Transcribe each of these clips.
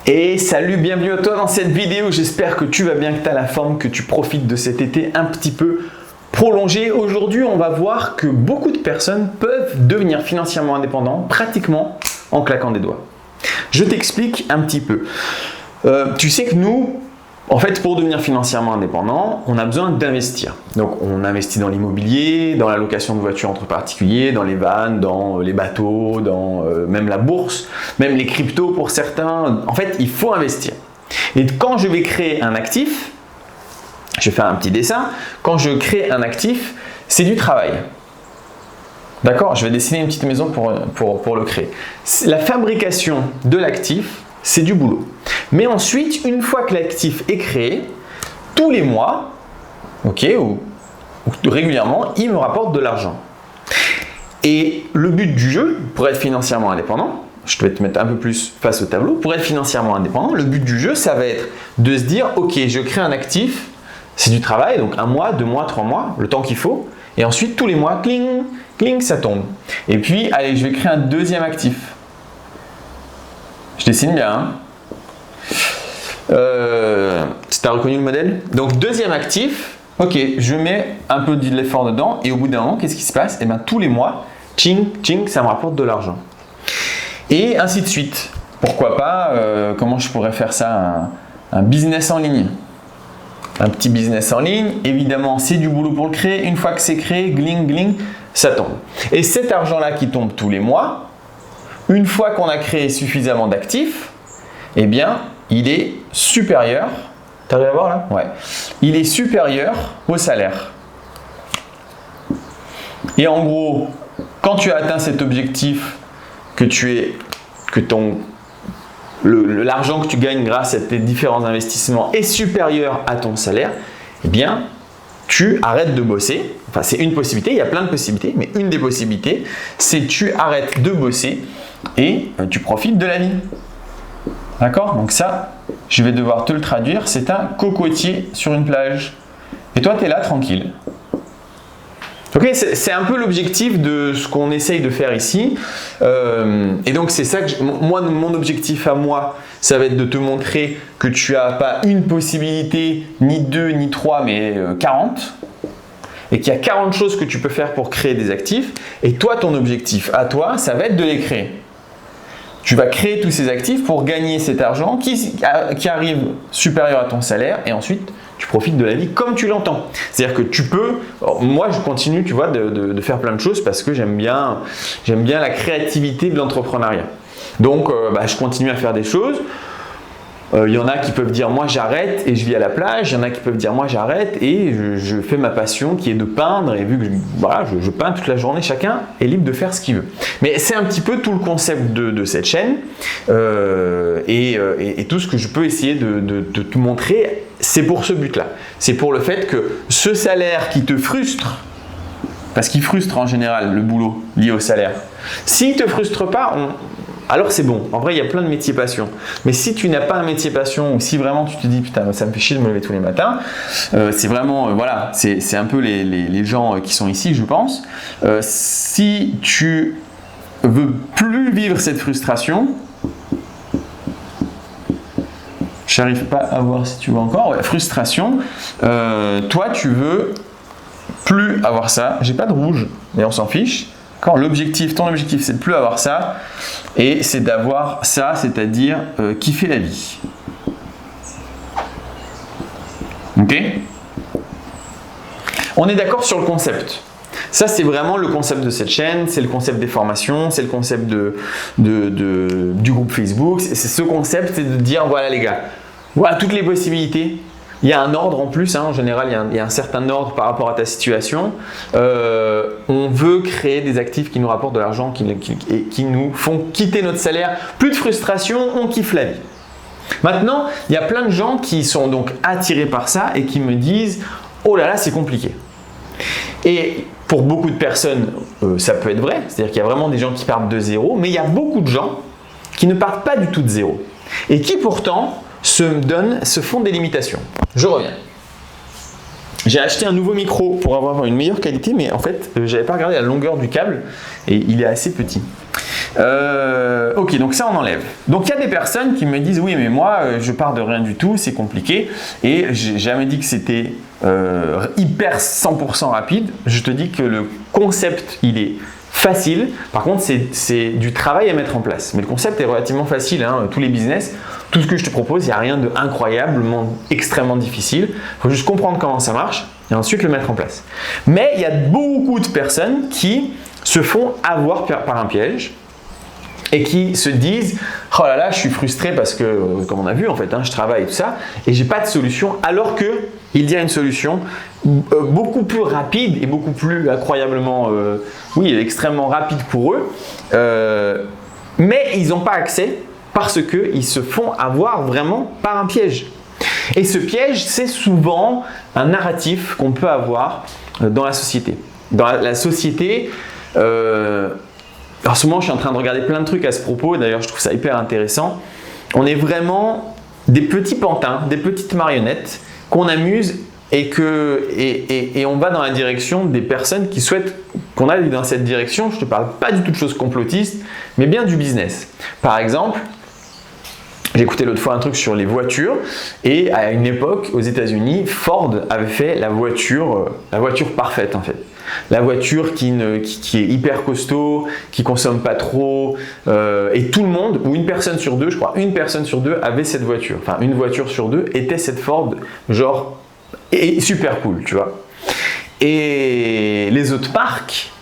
Et salut, bienvenue à toi dans cette vidéo. J'espère que tu vas bien, que tu as la forme, que tu profites de cet été un petit peu prolongé. Aujourd'hui, on va voir que beaucoup de personnes peuvent devenir financièrement indépendants pratiquement en claquant des doigts. Je t'explique un petit peu. Tu sais que nous, en fait, pour devenir financièrement indépendant, on a besoin d'investir. Donc, on investit dans l'immobilier, dans la location de voitures entre particuliers, dans les vannes, dans les bateaux, dans même la bourse, même les cryptos pour certains. En fait, il faut investir. Et quand je vais créer un actif, je vais faire un petit dessin. Quand je crée un actif, c'est du travail. D'accord? Je vais dessiner une petite maison pour le créer. La fabrication de l'actif, c'est du boulot. Mais ensuite, une fois que l'actif est créé, tous les mois, ou régulièrement, il me rapporte de l'argent. Et le but du jeu, pour être financièrement indépendant, je vais te mettre un peu plus face au tableau, pour être financièrement indépendant, le but du jeu, ça va être de se dire, ok, je crée un actif, c'est du travail, donc 1 mois, 2 mois, 3 mois, le temps qu'il faut, et ensuite tous les mois, cling, cling, ça tombe. Et puis, allez, je vais créer un deuxième actif. Je dessine bien, hein. Tu as reconnu le modèle? Donc deuxième actif, ok, je mets un peu d'effort dedans et au bout d'un moment, qu'est-ce qui se passe? Et bien tous les mois, ching, ching, ça me rapporte de l'argent. Et ainsi de suite. Pourquoi pas, comment je pourrais faire ça? Un business en ligne. Un petit business en ligne, évidemment c'est du boulot pour le créer. Une fois que c'est créé, gling, gling, ça tombe. Et cet argent-là qui tombe tous les mois, une fois qu'on a créé suffisamment d'actifs, eh bien, il est supérieur. Tu arrives à voir là? Ouais. Il est supérieur au salaire. Et en gros, quand tu as atteint cet objectif, l'argent que tu gagnes grâce à tes différents investissements est supérieur à ton salaire, eh bien, tu arrêtes de bosser. Enfin, c'est une possibilité, il y a plein de possibilités, mais une des possibilités, c'est tu arrêtes de bosser et tu profites de la vie. D'accord? Donc ça, je vais devoir te le traduire. C'est un cocotier sur une plage. Et toi, tu es là tranquille. Ok, c'est un peu l'objectif de ce qu'on essaye de faire ici. Et donc, c'est ça que mon objectif à moi, ça va être de te montrer que tu n'as pas une possibilité, ni 2, ni 3, mais 40. Et qu'il y a 40 choses que tu peux faire pour créer des actifs. Et toi, ton objectif à toi, ça va être de les créer. Tu vas créer tous ces actifs pour gagner cet argent qui arrive supérieur à ton salaire et ensuite tu profites de la vie comme tu l'entends. C'est-à-dire que tu peux, moi je continue, tu vois, de faire plein de choses parce que j'aime bien la créativité de l'entrepreneuriat. Donc je continue à faire des choses. Il y en a qui peuvent dire moi j'arrête et je vis à la plage, il y en a qui peuvent dire moi j'arrête et je fais ma passion qui est de peindre et vu que je peins toute la journée, chacun est libre de faire ce qu'il veut. Mais c'est un petit peu tout le concept de cette chaîne et tout ce que je peux essayer de te montrer, c'est pour ce but-là. C'est pour le fait que ce salaire qui te frustre, parce qu'il frustre en général le boulot lié au salaire, s'il ne te frustre pas, alors c'est bon. En vrai, il y a plein de métiers passion. Mais si tu n'as pas un métier passion ou si vraiment tu te dis putain, ça me fait chier de me lever tous les matins, c'est vraiment, c'est un peu les gens qui sont ici, je pense. Si tu veux plus vivre cette frustration, j'arrive pas à voir si tu vois encore, frustration, toi tu veux plus avoir ça. J'ai pas de rouge, mais on s'en fiche. Ton objectif, c'est de plus avoir ça et c'est d'avoir ça, c'est-à-dire kiffer la vie. Ok? On est d'accord sur le concept. Ça, c'est vraiment le concept de cette chaîne, c'est le concept des formations, c'est le concept du groupe Facebook. C'est ce concept, c'est de dire voilà les gars, voilà toutes les possibilités. Il y a un ordre en plus, en général, il y a un certain ordre par rapport à ta situation. On veut créer des actifs qui nous rapportent de l'argent, qui nous font quitter notre salaire. Plus de frustration, on kiffe la vie. Maintenant, il y a plein de gens qui sont donc attirés par ça et qui me disent « Oh là là, c'est compliqué ». Et pour beaucoup de personnes, ça peut être vrai. C'est-à-dire qu'il y a vraiment des gens qui partent de zéro, mais il y a beaucoup de gens qui ne partent pas du tout de zéro et qui pourtant se font des limitations. Je reviens. J'ai acheté un nouveau micro pour avoir une meilleure qualité, mais en fait, je n'avais pas regardé la longueur du câble et il est assez petit. Ok, donc ça on enlève. Donc il y a des personnes qui me disent oui mais moi je pars de rien du tout, c'est compliqué et j'ai jamais dit que c'était hyper 100% rapide. Je te dis que le concept il est facile, par contre c'est du travail à mettre en place. Mais le concept est relativement facile, hein. Tous les business, tout ce que je te propose, il n'y a rien de incroyablement extrêmement difficile. Il faut juste comprendre comment ça marche et ensuite le mettre en place. Mais il y a beaucoup de personnes qui se font avoir par un piège et qui se disent « Oh là là, je suis frustré parce que, comme on a vu en fait, hein, je travaille et tout ça, et j'ai pas de solution. » Alors qu'il y a une solution beaucoup plus rapide et beaucoup plus incroyablement, extrêmement rapide pour eux, mais ils n'ont pas accès parce qu'ils se font avoir vraiment par un piège. Et ce piège, c'est souvent un narratif qu'on peut avoir dans la société. Dans la société, en ce moment, je suis en train de regarder plein de trucs à ce propos, d'ailleurs je trouve ça hyper intéressant. On est vraiment des petits pantins, des petites marionnettes qu'on amuse et on va dans la direction des personnes qui souhaitent qu'on aille dans cette direction. Je ne te parle pas du tout de choses complotistes, mais bien du business. Par exemple, j'ai écouté l'autre fois un truc sur les voitures et à une époque, aux États-Unis, Ford avait fait la voiture parfaite en fait. La voiture qui est hyper costaud, qui consomme pas trop, et tout le monde, ou une personne sur deux, je crois, une personne sur deux avait cette voiture. Enfin, une voiture sur deux était cette Ford, genre, et super cool, tu vois. Et les autres marques,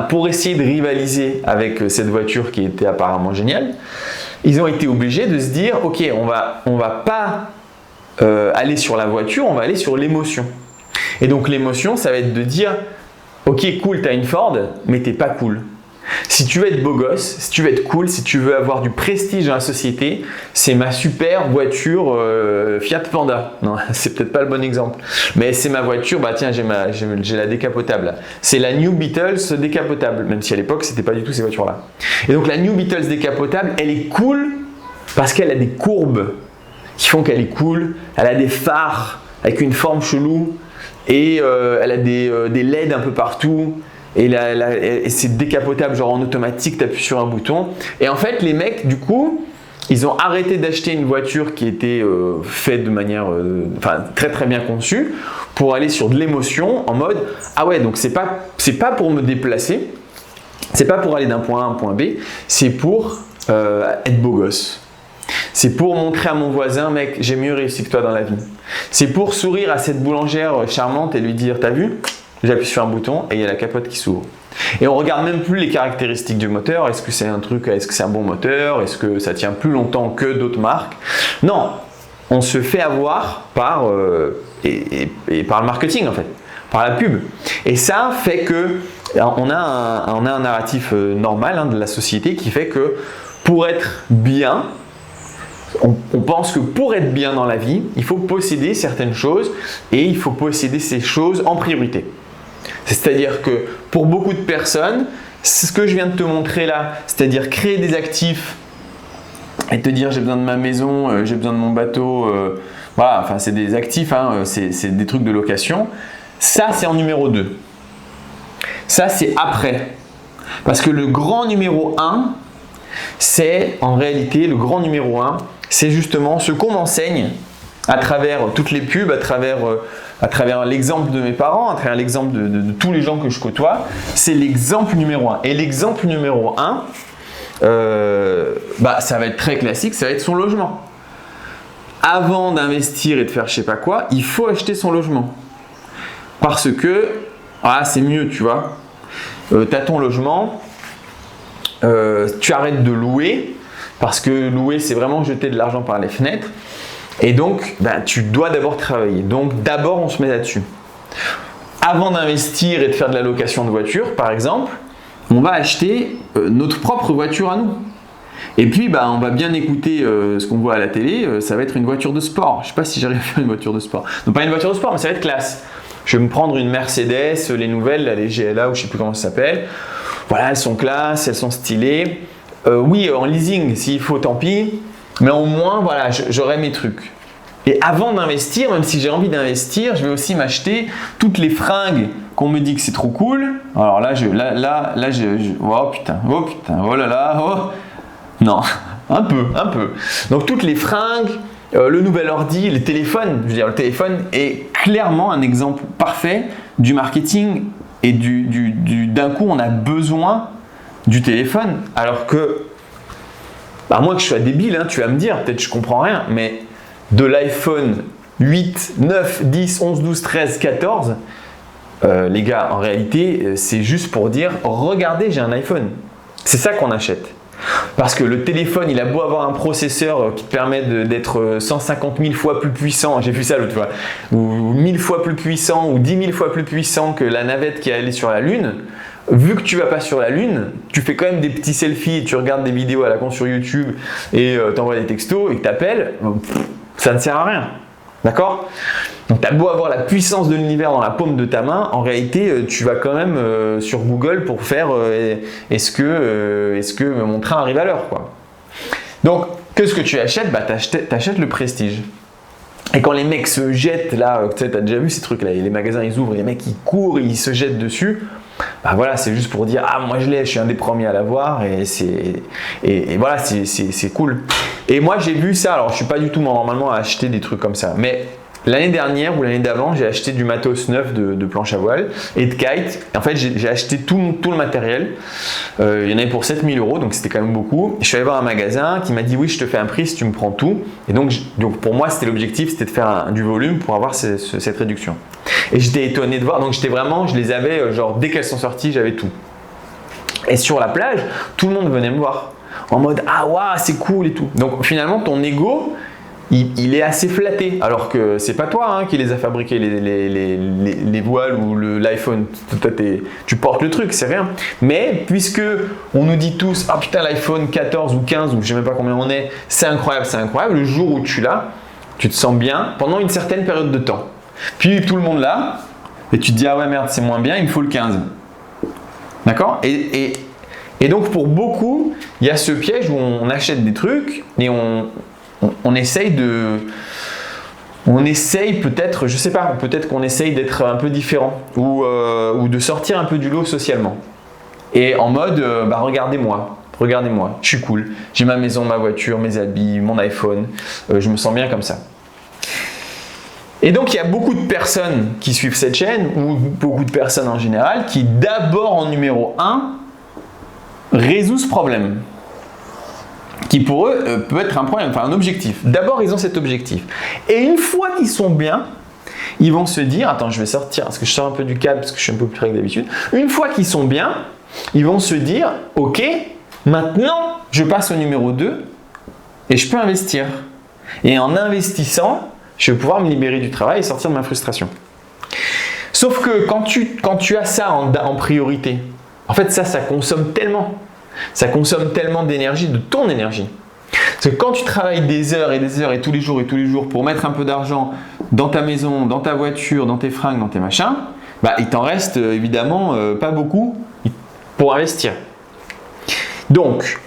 pour essayer de rivaliser avec cette voiture qui était apparemment géniale, ils ont été obligés de se dire, ok, on va pas aller sur la voiture, on va aller sur l'émotion. Et donc l'émotion, ça va être de dire, ok, cool, tu as une Ford, mais t'es pas cool. Si tu veux être beau gosse, si tu veux être cool, si tu veux avoir du prestige dans la société, c'est ma super voiture Fiat Panda. Non, c'est peut-être pas le bon exemple. Mais c'est ma voiture, tiens, j'ai la décapotable. C'est la New Beetles décapotable, même si à l'époque, c'était pas du tout ces voitures-là. Et donc la New Beetles décapotable, elle est cool parce qu'elle a des courbes qui font qu'elle est cool. Elle a des phares avec une forme chelou. Et elle a des LED un peu partout et c'est décapotable genre en automatique, tu appuies sur un bouton et en fait les mecs du coup ils ont arrêté d'acheter une voiture qui était faite de manière très très bien conçue pour aller sur de l'émotion en mode ah ouais donc c'est pas pour me déplacer, c'est pas pour aller d'un point A à un point B, c'est pour être beau gosse. C'est pour montrer à mon voisin, mec, j'ai mieux réussi que toi dans la vie. C'est pour sourire à cette boulangère charmante et lui dire, t'as vu? J'appuie sur un bouton et il y a la capote qui s'ouvre. Et on regarde même plus les caractéristiques du moteur. Est-ce que c'est un bon moteur? Est-ce que ça tient plus longtemps que d'autres marques? Non, on se fait avoir par le marketing en fait, par la pub. Et ça fait que on a un narratif normal de la société qui fait que pour être bien, on pense que pour être bien dans la vie, il faut posséder certaines choses et il faut posséder ces choses en priorité. C'est-à-dire que pour beaucoup de personnes, c'est ce que je viens de te montrer là, c'est-à-dire créer des actifs et te dire j'ai besoin de ma maison, j'ai besoin de mon bateau, voilà, enfin c'est des actifs, c'est des trucs de location. Ça c'est en numéro 2. Ça c'est après. Parce que le grand numéro 1, c'est en réalité le grand numéro 1, c'est justement ce qu'on m'enseigne à travers toutes les pubs, à travers l'exemple de mes parents, à travers l'exemple de tous les gens que je côtoie. C'est l'exemple numéro 1. Et l'exemple numéro 1, ça va être très classique, ça va être son logement. Avant d'investir et de faire je sais pas quoi, il faut acheter son logement. Parce que, c'est mieux, tu vois. Tu as ton logement, tu arrêtes de louer, parce que louer, c'est vraiment jeter de l'argent par les fenêtres. Et donc, tu dois d'abord travailler. Donc, d'abord, on se met là-dessus. Avant d'investir et de faire de la location de voiture, par exemple, on va acheter notre propre voiture à nous. Et puis, on va bien écouter ce qu'on voit à la télé. Ça va être une voiture de sport. Je ne sais pas si j'arrive à faire une voiture de sport. Non, pas une voiture de sport, mais ça va être classe. Je vais me prendre une Mercedes, les nouvelles, les GLA ou je ne sais plus comment ça s'appelle. Voilà, elles sont classe, elles sont stylées. Oui, en leasing, s'il faut, tant pis. Mais au moins, voilà, j'aurai mes trucs. Et avant d'investir, même si j'ai envie d'investir, je vais aussi m'acheter toutes les fringues qu'on me dit que c'est trop cool. Alors là, oh putain, oh là là, oh. Non, un peu. Donc toutes les fringues, le nouvel ordi, les téléphones, je veux dire, le téléphone est clairement un exemple parfait du marketing et d'un coup, on a besoin du téléphone. Alors que, à moins que je sois débile, hein, tu vas me dire, peut-être je comprends rien, mais de l'iPhone 8, 9, 10, 11, 12, 13, 14, les gars, en réalité, c'est juste pour dire, regardez, j'ai un iPhone. C'est ça qu'on achète. Parce que le téléphone, il a beau avoir un processeur qui te permet d'être 150 000 fois plus puissant, j'ai vu ça l'autre fois, ou 1000 fois plus puissant, ou 10 000 fois plus puissant que la navette qui est allée sur la Lune. Vu que tu vas pas sur la Lune, tu fais quand même des petits selfies et tu regardes des vidéos à la con sur YouTube et t'envoies des textos et que t'appelles, ça ne sert à rien. D'accord? Donc, tu as beau avoir la puissance de l'univers dans la paume de ta main, en réalité, tu vas quand même sur Google pour faire est-ce que mon train arrive à l'heure, quoi. Donc, qu'est-ce que tu achètes? Bah, tu achètes le prestige. Et quand les mecs se jettent là, tu sais, as déjà vu ces trucs-là, les magasins ils ouvrent, les mecs ils courent, ils se jettent dessus. Bah voilà, c'est juste pour dire ah moi je l'ai, je suis un des premiers à l'avoir et voilà, c'est cool. Et moi j'ai vu ça, alors je suis pas du tout normalement à acheter des trucs comme ça, mais l'année dernière ou l'année d'avant, j'ai acheté du matos neuf de planche à voile et de kite. En fait, j'ai acheté tout le matériel. Il y en avait pour 7 000 €, donc c'était quand même beaucoup. Je suis allé voir un magasin qui m'a dit oui, je te fais un prix si tu me prends tout. Et donc pour moi, c'était l'objectif, c'était de faire du volume pour avoir cette réduction. Et j'étais étonné de voir, donc je les avais, genre dès qu'elles sont sorties, j'avais tout. Et sur la plage, tout le monde venait me voir en mode ah waouh, c'est cool et tout. Donc finalement, ton ego, il est assez flatté, alors que c'est pas toi qui les a fabriqués, les voiles ou l'iPhone. Tu portes le truc, c'est rien. Mais puisque on nous dit tous ah putain l'iPhone 14 ou 15 ou je sais même pas combien on est, c'est incroyable, le jour où tu l'as, tu te sens bien pendant une certaine période de temps. Puis tout le monde l'a et tu te dis ah ouais merde c'est moins bien, il me faut le 15. D'accord? Et donc pour beaucoup, il y a ce piège où on achète des trucs et on essaye peut-être, je sais pas, peut-être qu'on essaye d'être un peu différent ou de sortir un peu du lot socialement. Et en mode, bah regardez-moi, je suis cool, j'ai ma maison, ma voiture, mes habits, mon iPhone, je me sens bien comme ça. Et donc il y a beaucoup de personnes qui suivent cette chaîne ou beaucoup de personnes en général qui d'abord en numéro 1 résout ce problème. Qui pour eux peut être un problème, enfin un objectif. D'abord, ils ont cet objectif. Et une fois qu'ils sont bien, ils vont se dire, attends, je vais sortir, parce que je sors un peu du cadre, parce que je suis un peu plus près que d'habitude. Une fois qu'ils sont bien, ils vont se dire, ok, maintenant, je passe au numéro 2 et je peux investir. Et en investissant, je vais pouvoir me libérer du travail et sortir de ma frustration. Sauf que quand tu as ça en priorité, en fait, ça consomme tellement. Ça consomme tellement d'énergie, de ton énergie. Parce que quand tu travailles des heures et des heures et tous les jours pour mettre un peu d'argent dans ta maison, dans ta voiture, dans tes fringues, dans tes machins, bah, il t'en reste évidemment pas beaucoup pour investir. Donc,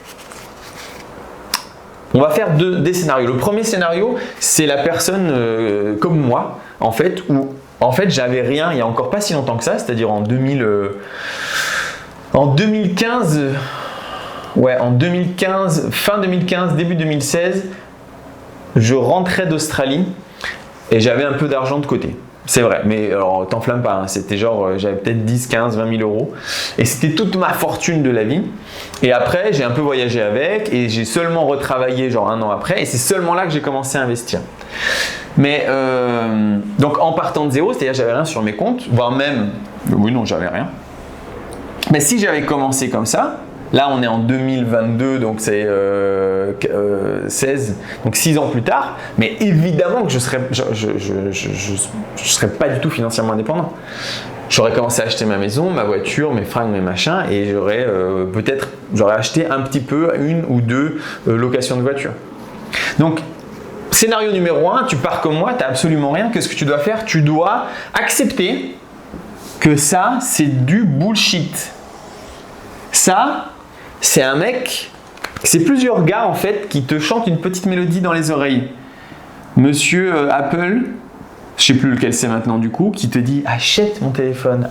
on va faire des scénarios. Le premier scénario, c'est la personne comme moi, en fait, où en fait j'avais rien il n'y a encore pas si longtemps que ça, c'est-à-dire en 2015. Ouais, en 2015, fin 2015, début 2016, je rentrais d'Australie et j'avais un peu d'argent de côté. C'est vrai, mais alors t'enflamme pas, hein, c'était genre j'avais peut-être 10, 15, 20 000 € et c'était toute ma fortune de la vie. Et après, j'ai un peu voyagé avec et j'ai seulement retravaillé genre 1 an après et c'est seulement là que j'ai commencé à investir. Mais donc en partant de zéro, c'est-à-dire j'avais rien sur mes comptes, voire même, oui non, j'avais rien. Mais si j'avais commencé comme ça, là on est en 2022, donc c'est 16, donc 6 ans plus tard, mais évidemment que je serais pas du tout financièrement indépendant. J'aurais commencé à acheter ma maison, ma voiture, mes fringues, mes machins, et j'aurais acheté un petit peu, 1 ou 2 locations de voiture. Donc scénario numéro 1, tu pars comme moi, tu n'as absolument rien. Qu'est-ce que tu dois faire? Tu dois accepter que ça, c'est du bullshit. Ça, c'est plusieurs gars en fait qui te chantent une petite mélodie dans les oreilles. monsieur Apple, je sais plus lequel c'est maintenant du coup, qui te dit achète mon téléphone.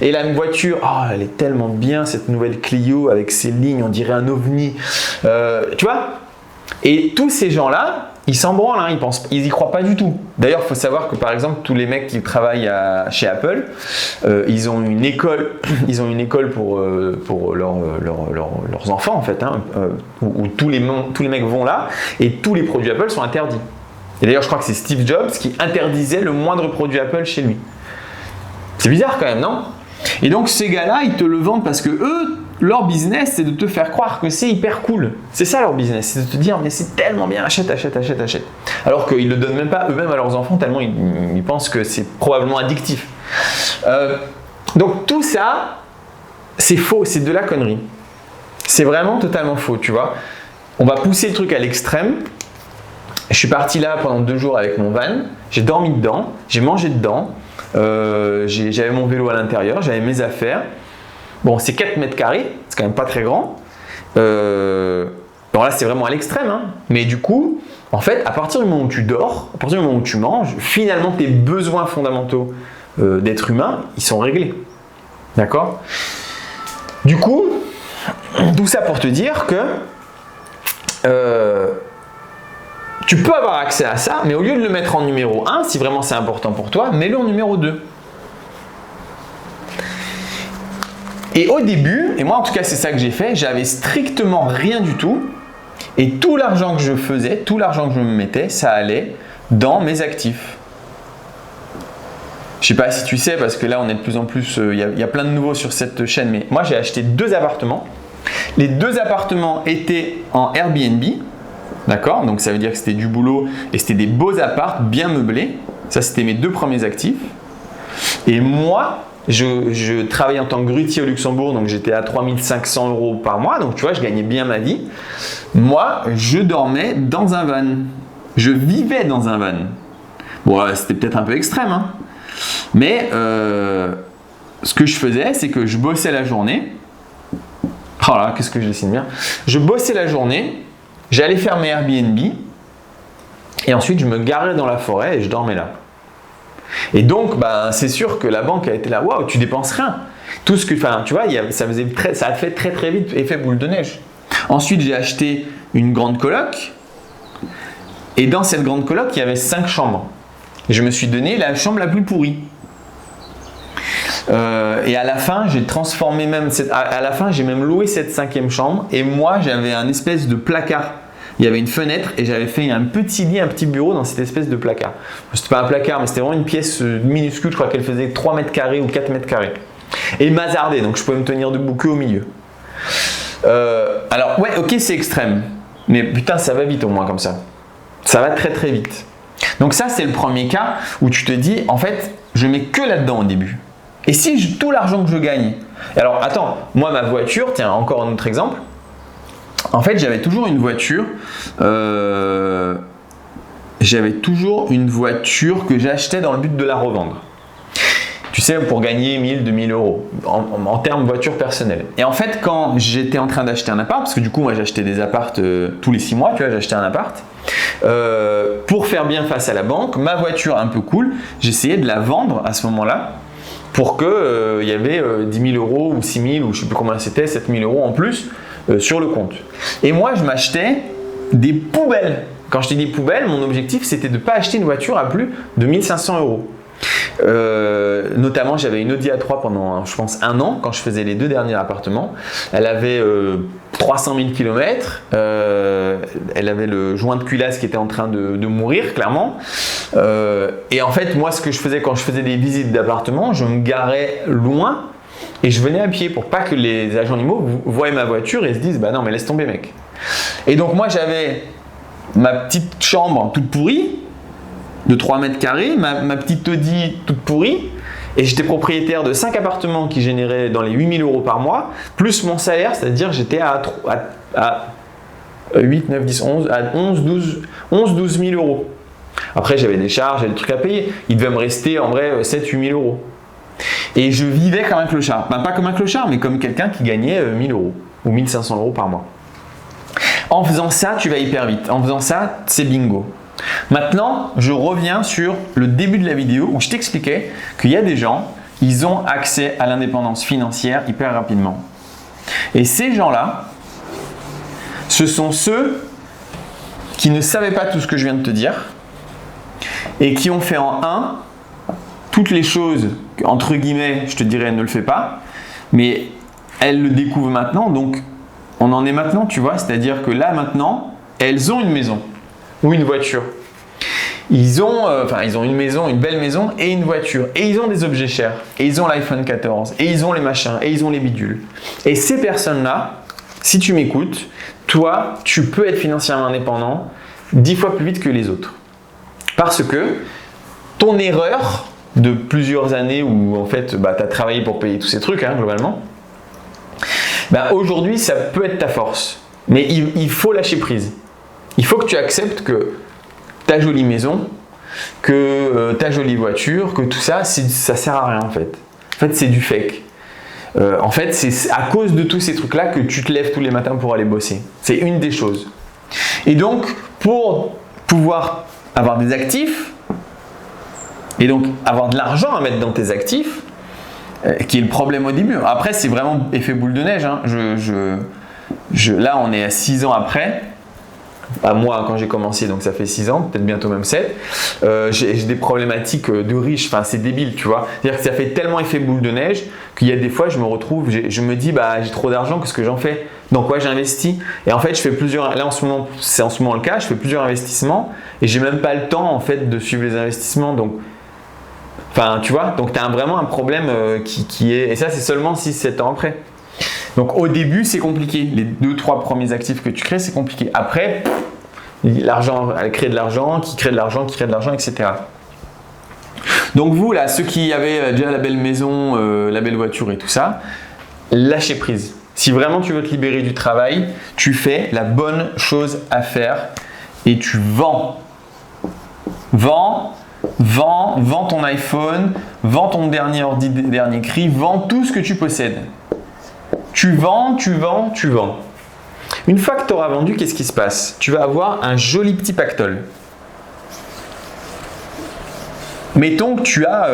Et la voiture, oh, elle est tellement bien cette nouvelle Clio avec ses lignes, on dirait un ovni. Tu vois? Et tous ces gens-là, ils s'en branlent, hein, ils y croient pas du tout. D'ailleurs, il faut savoir que par exemple, tous les mecs qui travaillent chez Apple, ils ont une école pour leurs enfants en fait, hein, où tous les mecs vont là et tous les produits Apple sont interdits. Et d'ailleurs, je crois que c'est Steve Jobs qui interdisait le moindre produit Apple chez lui. C'est bizarre quand même, non? Et donc ces gars-là, ils te le vendent parce que eux, leur business, c'est de te faire croire que c'est hyper cool. C'est ça leur business, c'est de te dire mais c'est tellement bien, achète. Alors qu'ils ne le donnent même pas eux-mêmes à leurs enfants tellement ils pensent que c'est probablement addictif. Donc tout ça, c'est faux, c'est de la connerie. C'est vraiment totalement faux, tu vois. On va pousser le truc à l'extrême. Je suis parti là pendant 2 jours avec mon van, j'ai dormi dedans, j'ai mangé dedans, j'avais mon vélo à l'intérieur, j'avais mes affaires. Bon, c'est 4 mètres carrés, c'est quand même pas très grand. Bon là, c'est vraiment à l'extrême, hein. Mais du coup, en fait, à partir du moment où tu dors, à partir du moment où tu manges, finalement, tes besoins fondamentaux d'être humain, ils sont réglés. D'accord? Du coup, tout ça pour te dire que tu peux avoir accès à ça, mais au lieu de le mettre en numéro 1, si vraiment c'est important pour toi, mets-le en numéro 2. Et au début, et moi en tout cas c'est ça que j'ai fait, j'avais strictement rien du tout, et tout l'argent que je faisais, tout l'argent que je me mettais, ça allait dans mes actifs. Je sais pas si tu sais, parce que là on est de plus en plus, il y a plein de nouveaux sur cette chaîne, mais moi j'ai acheté 2 appartements. Les 2 appartements étaient en Airbnb. D'accord? Donc ça veut dire que c'était du boulot et c'était des beaux apparts bien meublés. Ça, c'était mes 2 premiers actifs. Et moi, je travaillais en tant que grutier au Luxembourg, donc j'étais à 3 500 € par mois. Donc tu vois, je gagnais bien ma vie. Moi, je dormais dans un van. Je vivais dans un van. Bon, c'était peut-être un peu extrême, hein. Mais ce que je faisais, c'est que je bossais la journée. Oh là, qu'est-ce que je dessine bien. Je bossais la journée. J'allais faire mes Airbnb et ensuite je me garais dans la forêt et je dormais là. Et donc, c'est sûr que la banque a été là, waouh, tu dépenses rien. Tout ce que, tu vois, ça a fait très très vite effet boule de neige. Ensuite, j'ai acheté une grande coloc et dans cette grande coloc, il y avait 5 chambres. Et je me suis donné la chambre la plus pourrie. Et à la fin, j'ai transformé même à la fin, j'ai même loué cette 5e chambre et moi, j'avais un espèce de placard. Il y avait une fenêtre et j'avais fait un petit lit, un petit bureau dans cette espèce de placard. C'était pas un placard, mais c'était vraiment une pièce minuscule. Je crois qu'elle faisait 3 mètres carrés ou 4 mètres carrés. Et mazardé, donc je pouvais me tenir debout que au milieu. Alors, ouais, ok, c'est extrême. Mais putain, ça va vite au moins comme ça. Ça va très très vite. Donc ça, c'est le premier cas où tu te dis, en fait, je mets que là-dedans au début. Et si tout l'argent que je gagne… Alors, attends, moi, ma voiture, tiens, encore un autre exemple. En fait, j'avais toujours une voiture que j'achetais dans le but de la revendre. Tu sais, pour gagner 1000, 2000 € en termes de voiture personnelle. Et en fait, quand j'étais en train d'acheter un appart, parce que du coup, moi, j'achetais des apparts tous les 6 mois, tu vois, j'achetais un appart. Pour faire bien face à la banque, ma voiture un peu cool, j'essayais de la vendre à ce moment-là pour qu'il y avait 10 000 € ou 6 000 ou je ne sais plus combien c'était, 7 000 € en plus sur le compte. Et moi, je m'achetais des poubelles. Quand je te dis poubelles, mon objectif, c'était de ne pas acheter une voiture à plus de 1 500 €. Notamment, j'avais une Audi A3 pendant, je pense, 1 an, quand je faisais les 2 derniers appartements. Elle avait 300 000 km, elle avait le joint de culasse qui était en train de mourir, clairement. Et en fait, moi, ce que je faisais quand je faisais des visites d'appartements, je me garais loin et je venais à pied pour pas que les agents IMO voient ma voiture et se disent « Bah non, mais laisse tomber, mec ». Et donc, moi, j'avais ma petite chambre toute pourrie, de 3 mètres carrés, ma petite Audi toute pourrie, et j'étais propriétaire de 5 appartements qui généraient dans les 8 000 € par mois, plus mon salaire, c'est-à-dire j'étais à 8, 9, 10, 11, à 12 000 €. Après, j'avais des charges, j'avais des trucs à payer. Il devait me rester en vrai 7, 8 000 €. Et je vivais comme un clochard. Ben, pas comme un clochard, mais comme quelqu'un qui gagnait 1 000 € ou 1 500 € par mois. En faisant ça, tu vas hyper vite. En faisant ça, c'est bingo. Maintenant, je reviens sur le début de la vidéo où je t'expliquais qu'il y a des gens, ils ont accès à l'indépendance financière hyper rapidement. Et ces gens-là, ce sont ceux qui ne savaient pas tout ce que je viens de te dire et qui ont fait en un toutes les choses, entre guillemets, je te dirais, elle ne le fait pas, mais elle le découvre maintenant, donc on en est maintenant, tu vois, c'est-à-dire que là, maintenant, elles ont une maison ou une voiture. Ils ont une maison, une belle maison et une voiture. Et ils ont des objets chers. Et ils ont l'iPhone 14. Et ils ont les machins. Et ils ont les bidules. Et ces personnes-là, si tu m'écoutes, toi, tu peux être financièrement indépendant 10 fois plus vite que les autres. Parce que ton erreur de plusieurs années où en fait, tu as travaillé pour payer tous ces trucs, hein, globalement, aujourd'hui, ça peut être ta force. Mais il faut lâcher prise. Il faut que tu acceptes que ta jolie maison, que ta jolie voiture, que tout ça, ça sert à rien en fait. En fait, c'est du fake. En fait, c'est à cause de tous ces trucs-là que tu te lèves tous les matins pour aller bosser. C'est une des choses. Et donc, pour pouvoir avoir des actifs, et donc avoir de l'argent à mettre dans tes actifs, qui est le problème au début. Après, c'est vraiment effet boule de neige. Hein. Là, on est à 6 ans après. À moi, quand j'ai commencé, donc ça fait 6 ans, peut-être bientôt même 7, j'ai des problématiques de riche, enfin c'est débile, tu vois. C'est-à-dire que ça fait tellement effet boule de neige qu'il y a des fois, je me retrouve, je me dis, j'ai trop d'argent, qu'est-ce que j'en fais? Dans quoi j'investis? Et en fait, je fais plusieurs, là en ce moment, c'est en ce moment le cas, je fais plusieurs investissements et j'ai même pas le temps en fait de suivre les investissements, donc, enfin tu vois, donc tu as vraiment un problème qui est, et ça c'est seulement 6-7 ans après. Donc au début, c'est compliqué. Les 2-3 premiers actifs que tu crées, c'est compliqué. Après, l'argent, elle crée de l'argent, qui crée de l'argent, etc. Donc vous, là, ceux qui avaient déjà la belle maison, la belle voiture et tout ça, lâchez prise. Si vraiment tu veux te libérer du travail, tu fais la bonne chose à faire et tu vends. Vends ton iPhone, vends ton dernier ordi, dernier cri, vends tout ce que tu possèdes. Tu vends. Une fois que tu auras vendu, qu'est-ce qui se passe? Tu vas avoir un joli petit pactole. Mettons que tu as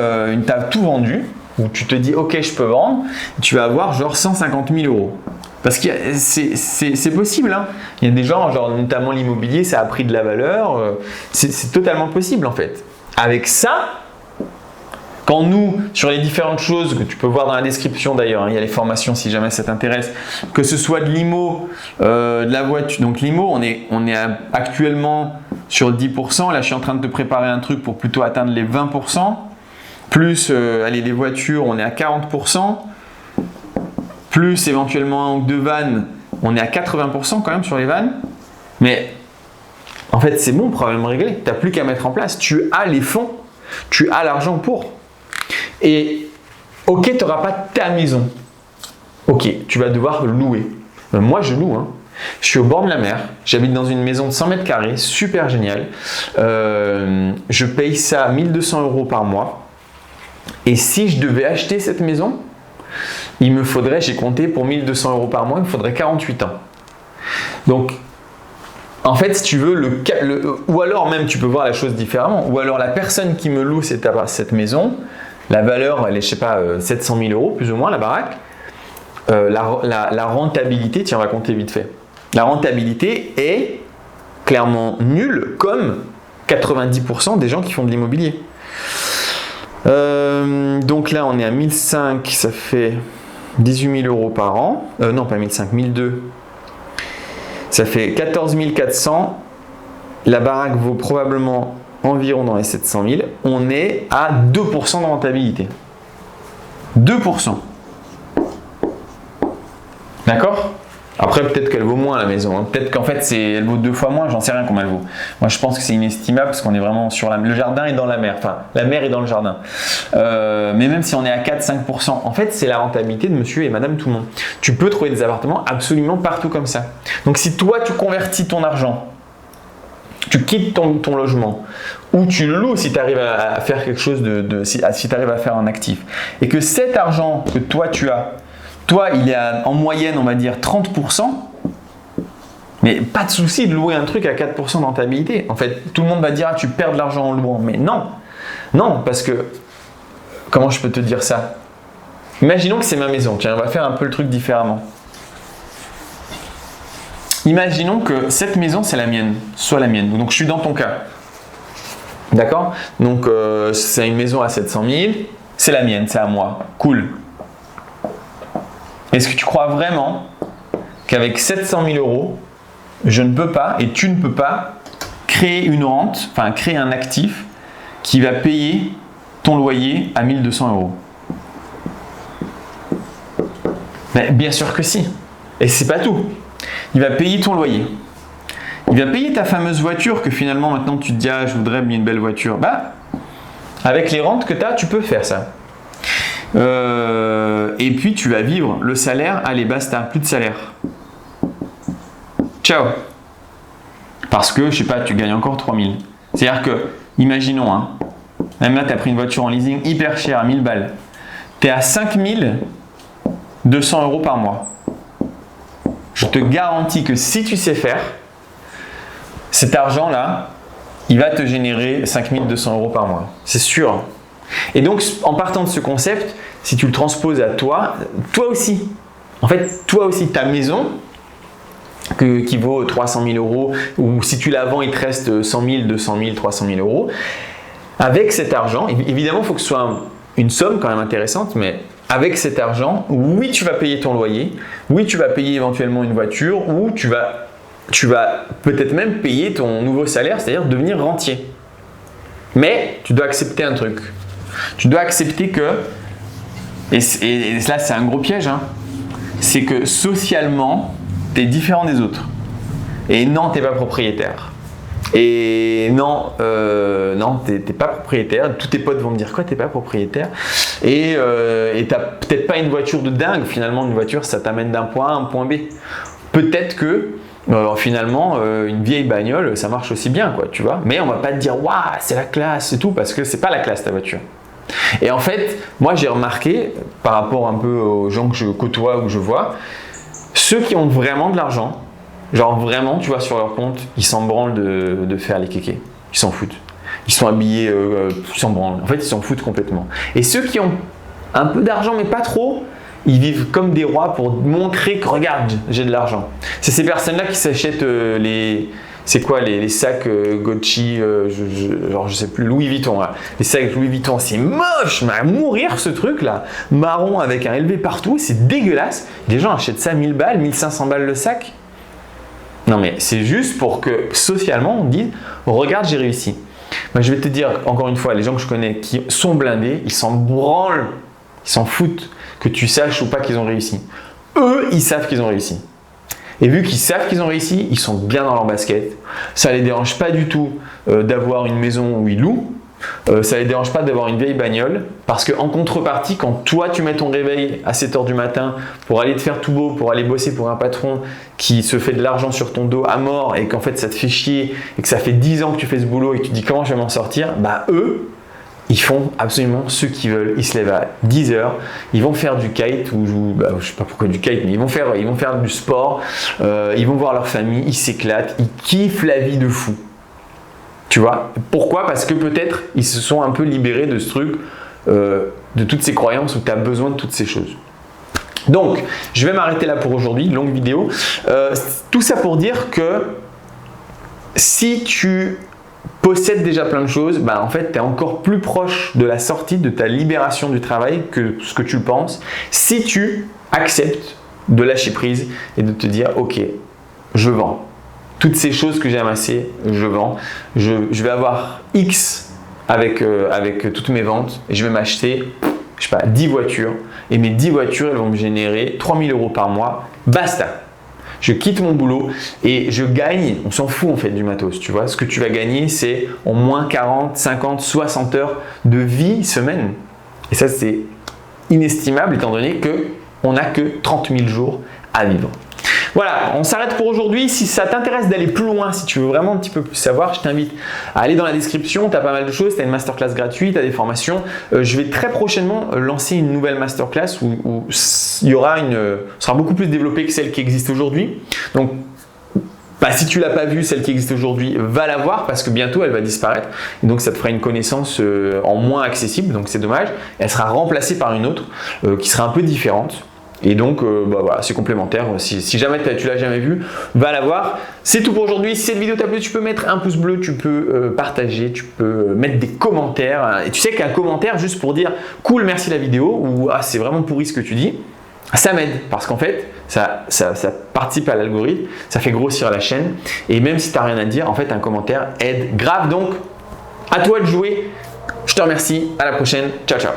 tout vendu, ou tu te dis ok je peux vendre, tu vas avoir genre 150 000 euros. Parce que c'est possible. Hein. Il y a des gens, genre, notamment l'immobilier, ça a pris de la valeur. C'est totalement possible en fait. Avec ça, quand nous, sur les différentes choses que tu peux voir dans la description d'ailleurs, hein, il y a les formations si jamais ça t'intéresse, que ce soit de l'IMO, de la voiture. Donc l'IMO, on est actuellement sur 10%. Là, je suis en train de te préparer un truc pour plutôt atteindre les 20%. Plus, les voitures, on est à 40%. Plus éventuellement un ou deux vannes, on est à 80% quand même sur les vannes. Mais en fait, c'est bon, problème réglé. Tu n'as plus qu'à mettre en place. Tu as les fonds, tu as l'argent pour. Et ok, tu n'auras pas ta maison. Ok, tu vas devoir louer. Moi, je loue. Hein. Je suis au bord de la mer. J'habite dans une maison de 100 mètres carrés, super génial. Je paye ça 1 200 euros par mois. Et si je devais acheter cette maison, il me faudrait, j'ai compté pour 1 200 euros par mois, il me faudrait 48 ans. Donc, en fait, si tu veux, ou alors même tu peux voir la chose différemment, ou alors la personne qui me loue cette maison, la valeur, elle est, je sais pas, 700 000 euros, plus ou moins, la baraque. La rentabilité, tiens, on va compter vite fait. La rentabilité est clairement nulle, comme 90% des gens qui font de l'immobilier. Donc là, on est à 1005, ça fait 18 000 euros par an. Non, pas 1005, 1002. Ça fait 14 400. La baraque vaut probablement environ dans les 700 000. On est à 2% de rentabilité. 2%. D'accord ? Après, peut-être qu'elle vaut moins la maison. Hein. Peut-être qu'en fait, elle vaut 2 fois moins. J'en sais rien combien elle vaut. Moi, je pense que c'est inestimable parce qu'on est vraiment sur le jardin est dans la mer. Enfin, la mer est dans le jardin. Mais même si on est à 4-5%, en fait, c'est la rentabilité de monsieur et madame tout le monde. Tu peux trouver des appartements absolument partout comme ça. Donc, si toi, tu convertis ton argent, tu quittes ton logement ou tu le loues si tu arrives à faire quelque chose si tu arrives à faire un actif et que cet argent que toi, tu as, toi, il est en moyenne, on va dire 30%, Mais pas de souci de louer un truc à 4% de rentabilité. En fait, tout le monde va dire, ah, tu perds de l'argent en louant. Mais non, non, parce que, comment je peux te dire ça? Imaginons que c'est ma maison. Tiens, on va faire un peu le truc différemment. Imaginons que cette maison, c'est la mienne, soit la mienne. Donc, je suis dans ton cas. D'accord? Donc, c'est une maison à 700 000. C'est la mienne, c'est à moi. Cool. Est-ce que tu crois vraiment qu'avec 700 000 euros, je ne peux pas et tu ne peux pas créer une rente, enfin créer un actif qui va payer ton loyer à 1 200 euros? Mais bien sûr que si. Et c'est pas tout. Il va payer ton loyer. Il va payer ta fameuse voiture que finalement maintenant tu te dis, ah, je voudrais une belle voiture. Bah, avec les rentes que tu as, tu peux faire ça. Et puis tu vas vivre le salaire, allez basta, plus de salaire. Ciao. Parce que, je sais pas, tu gagnes encore 3000. C'est-à-dire que, imaginons, hein, même là tu as pris une voiture en leasing hyper chère, à 1000 balles. Tu es à 5200 euros par mois. Je te garantis que si tu sais faire, cet argent-là, il va te générer 5200 euros par mois. C'est sûr. Et donc, en partant de ce concept, si tu le transposes à toi, toi aussi, en fait, toi aussi, ta maison, qui vaut 300 000 euros, ou si tu la vends, il te reste 100 000, 200 000, 300 000 euros, avec cet argent, évidemment, il faut que ce soit une somme quand même intéressante, mais avec cet argent, oui, tu vas payer ton loyer, oui, tu vas payer éventuellement une voiture, ou tu vas peut-être même payer ton nouveau salaire, c'est-à-dire devenir rentier. Mais tu dois accepter un truc. Tu dois accepter que, et là c'est un gros piège, hein, c'est que socialement, tu es différent des autres. Et non, tu n'es pas propriétaire. Et non, non, t'es pas propriétaire. Tous tes potes vont me dire quoi, t'es pas propriétaire. Et t'as peut-être pas une voiture de dingue. Finalement, une voiture, ça t'amène d'un point A à un point B. Peut-être que finalement, une vieille bagnole, ça marche aussi bien, quoi, tu vois. Mais on va pas te dire, waouh, c'est la classe et tout, parce que c'est pas la classe ta voiture. Et en fait, moi j'ai remarqué, par rapport un peu aux gens que je côtoie ou que je vois, ceux qui ont vraiment de l'argent, genre vraiment, tu vois, sur leur compte, ils s'en branlent de faire les kékés. Ils s'en foutent. Ils sont habillés, ils s'en branlent. En fait, ils s'en foutent complètement. Et ceux qui ont un peu d'argent, mais pas trop, ils vivent comme des rois pour montrer que, regarde, j'ai de l'argent. C'est ces personnes-là qui s'achètent c'est quoi les sacs Gucci, genre je sais plus, Louis Vuitton. Là. Les sacs Louis Vuitton, c'est moche, mais à mourir ce truc-là. Marron avec un élevé partout, c'est dégueulasse. Les gens achètent ça 1000 balles, 1500 balles le sac. Non mais c'est juste pour que socialement on dise regarde j'ai réussi. Moi, je vais te dire encore une fois, les gens que je connais qui sont blindés, ils s'en branlent, ils s'en foutent que tu saches ou pas qu'ils ont réussi. Eux, ils savent qu'ils ont réussi. Et vu qu'ils savent qu'ils ont réussi, ils sont bien dans leur basket. Ça ne les dérange pas du tout d'avoir une maison où ils louent. Ça ne les dérange pas d'avoir une vieille bagnole parce qu'en contrepartie, quand toi tu mets ton réveil à 7 h du matin pour aller te faire tout beau, pour aller bosser pour un patron qui se fait de l'argent sur ton dos à mort et qu'en fait ça te fait chier et que ça fait 10 ans que tu fais ce boulot et que tu te dis comment je vais m'en sortir, bah eux, ils font absolument ce qu'ils veulent. Ils se lèvent à 10 h, ils vont faire du kite ou je sais pas pourquoi du kite, mais ils vont faire du sport, ils vont voir leur famille, ils s'éclatent, ils kiffent la vie de fou. Tu vois? Pourquoi? Parce que peut-être ils se sont un peu libérés de ce truc, de toutes ces croyances où tu as besoin de toutes ces choses. Donc, je vais m'arrêter là pour aujourd'hui, longue vidéo. Tout ça pour dire que si tu possèdes déjà plein de choses, bah en fait, tu es encore plus proche de la sortie de ta libération du travail que ce que tu le penses. Si tu acceptes de lâcher prise et de te dire, ok, je vends. Toutes ces choses que j'ai amassées, je vends. Je vais avoir X avec toutes mes ventes et je vais m'acheter, je sais pas, 10 voitures. Et mes 10 voitures, elles vont me générer 3000 euros par mois. Basta! Je quitte mon boulot et je gagne, on s'en fout en fait du matos, tu vois. Ce que tu vas gagner, c'est au moins 40, 50, 60 heures de vie semaine. Et ça, c'est inestimable étant donné qu'on n'a que 30 000 jours à vivre. Voilà, on s'arrête pour aujourd'hui. Si ça t'intéresse d'aller plus loin, si tu veux vraiment un petit peu plus savoir, je t'invite à aller dans la description. Tu as pas mal de choses, tu as une masterclass gratuite, tu as des formations. Je vais très prochainement lancer une nouvelle masterclass où il y aura sera beaucoup plus développée que celle qui existe aujourd'hui. Donc, Bah, si tu l'as pas vue, celle qui existe aujourd'hui, va la voir parce que bientôt elle va disparaître. Et donc ça te fera une connaissance en moins accessible, donc c'est dommage. Elle sera remplacée par une autre qui sera un peu différente. Et donc bah, voilà, c'est complémentaire. Si jamais tu l'as jamais vue, va la voir. C'est tout pour aujourd'hui. Si cette vidéo t'a plu, tu peux mettre un pouce bleu, tu peux partager, tu peux mettre des commentaires. Et tu sais qu'un commentaire juste pour dire cool, merci la vidéo ou ah, c'est vraiment pourri ce que tu dis. Ça m'aide parce qu'en fait, ça participe à l'algorithme, ça fait grossir la chaîne et même si tu n'as rien à dire, en fait, un commentaire aide grave. Donc, à toi de jouer. Je te remercie. À la prochaine. Ciao, ciao.